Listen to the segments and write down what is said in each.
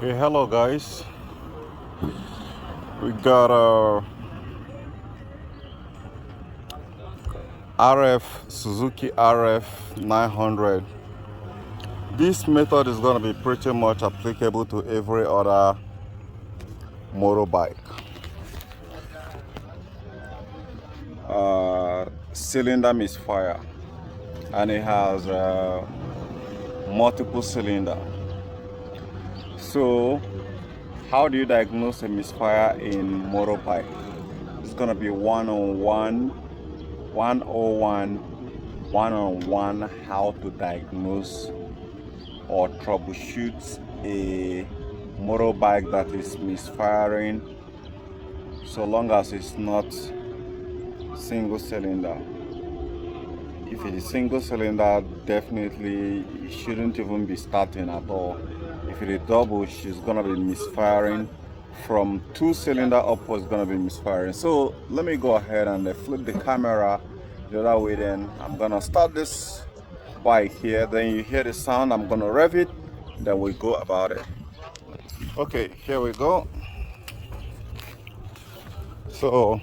Okay, hello guys. We got a RF Suzuki RF 900. This method is going to be pretty much applicable to every other motorbike. Cylinder misfire, and it has multiple cylinder. So, how do you diagnose a misfire in motorbike? It's going to be one-on-one how to diagnose or troubleshoot a motorbike that is misfiring, so long as it's not single cylinder. If it is single cylinder, definitely it shouldn't even be starting at all. If it is double, she's gonna be misfiring. From 2-cylinder upwards, gonna be misfiring. So let me go ahead and flip the camera the other way. Then I'm gonna start this bike here. Then you hear the sound. I'm gonna rev it. Then we go about it. Okay, here we go. So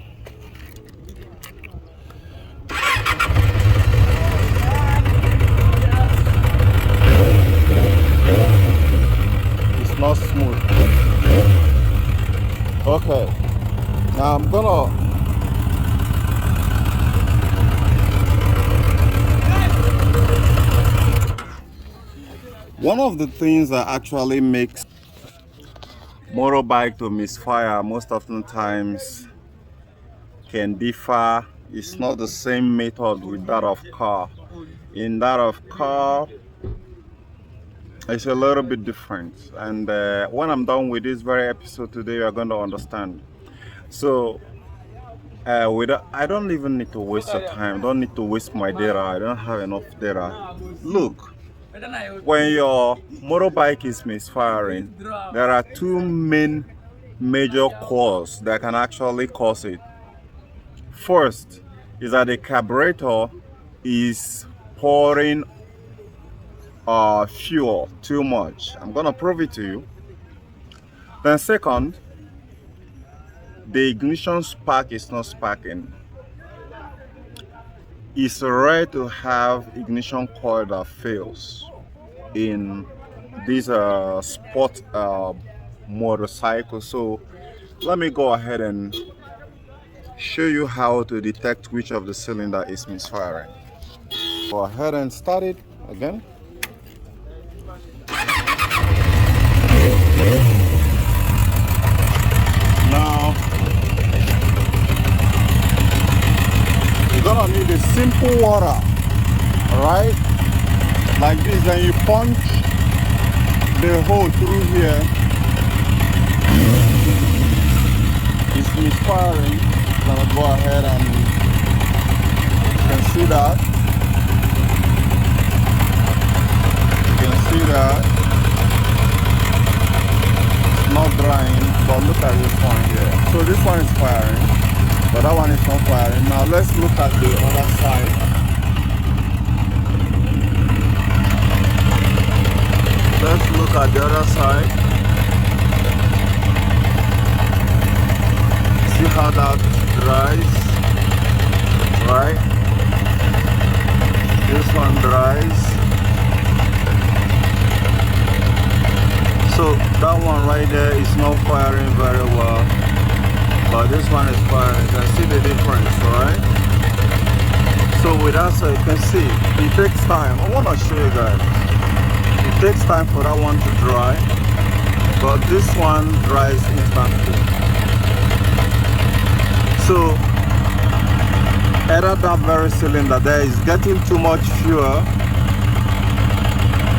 it's not smooth. Okay, now I'm gonna one of the things that actually makes motorbike to misfire most often times can differ. It's not the same method with that of car. In that of car, it's a little bit different, and when I'm done with this very episode today, you're going to understand. So I don't even need to waste your time. Don't need to waste my data. I don't have enough data. Look, when your motorbike is misfiring, there are two major causes that can actually cause it. First is that the carburetor is pouring fuel too much. I'm gonna prove it to you. Then second, the ignition spark is not sparking. It's rare to have ignition coil that fails in these sport motorcycles. So let me go ahead and show you how to detect which of the cylinder is misfiring. Go ahead and start it again. Now you're gonna need a simple water, alright? Like this, and you punch the hole through here. It's misfiring. I'm gonna go ahead and you can see that. You can see that. Not drying, but look at this one here. So this one is firing, but that one is not firing. Now let's look at the other side. Let's look at the other side. See how that dries, right? This one dries. So that one right there is not firing very well, but this one is firing. You can see the difference, right? So with that said, you can see it takes time. I want to show you guys. It takes time for that one to dry, but this one dries instantly. So either that very cylinder there is getting too much fuel,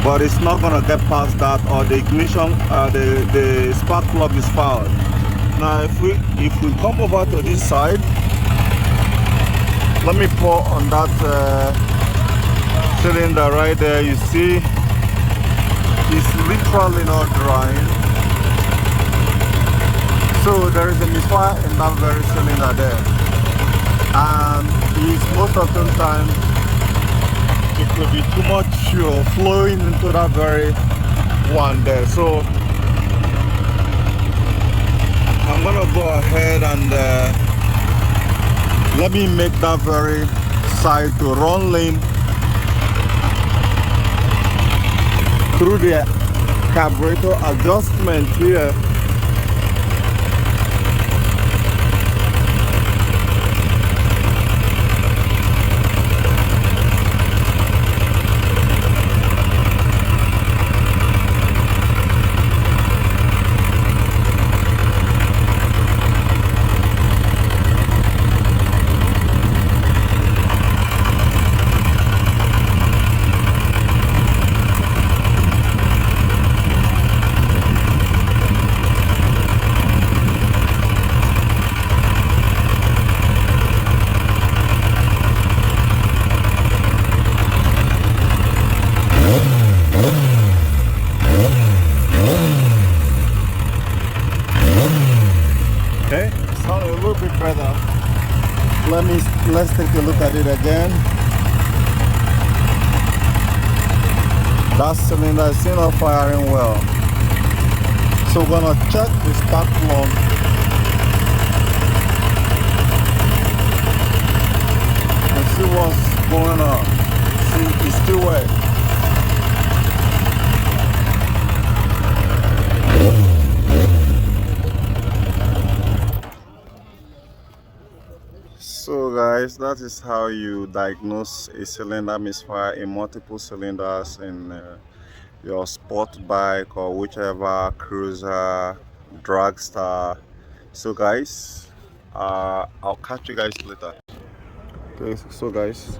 but it's not gonna get past that, or the ignition, the spark plug is fouled. Now if we come over to this side, let me pour on that cylinder right there. You see it's literally not drying. So there is a misfire in that very cylinder there, and it's most of the time it could be too much fuel flowing into that very one there. So gonna go ahead and let me make that very side to run lane through the carburetor adjustment here. Okay, sounding a little bit better. Let's take a look at it again. That cylinder is still not firing well. So we're gonna check the spark plug. And see what's going on. See, it's still wet. So guys, that is how you diagnose a cylinder misfire in multiple cylinders in your sport bike or whichever cruiser, dragster. So guys, I'll catch you guys later. Okay, so guys,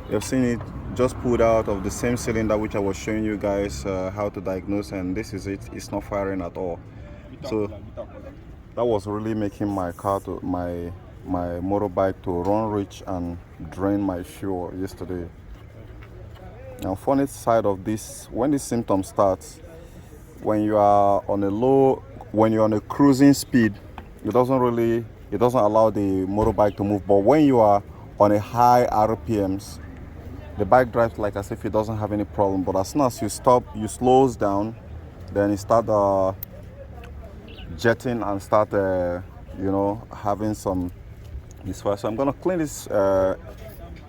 you've seen it just pulled out of the same cylinder which I was showing you guys how to diagnose, and this is it. It's not firing at all. So that was really making my car to my motorbike to run rich and drain my fuel yesterday. Now, funny side of this, when this symptom starts, when you are on a cruising speed, it doesn't allow the motorbike to move. But when you are on a high RPMs, the bike drives like as if it doesn't have any problem. But as soon as you stop, you slows down, then it start jetting and start having some misfire. So I'm gonna clean this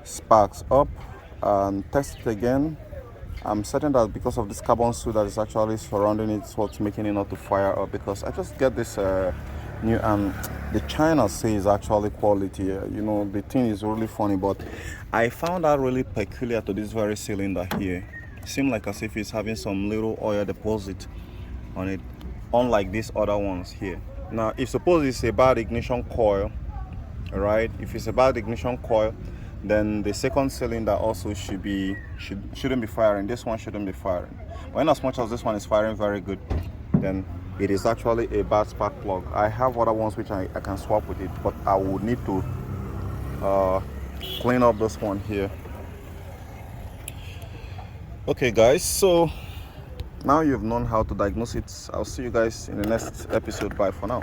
sparks up and test it again. I'm certain that because of this carbon suit that is actually surrounding it, it's what's making it not to fire up, because I just get this new, and the China says actually quality. The thing is really funny, but I found that really peculiar to this very cylinder here. It seems like as if it's having some little oil deposit on it, unlike these other ones here. Now, if suppose it's a bad ignition coil, right? If it's a bad ignition coil, then the second cylinder also shouldn't be firing. This one shouldn't be firing. But in as much as this one is firing very good, then it is actually a bad spark plug. I have other ones which I can swap with it, but I would need to clean up this one here. Okay guys, so now you've known how to diagnose it. I'll see you guys in the next episode. Bye for now.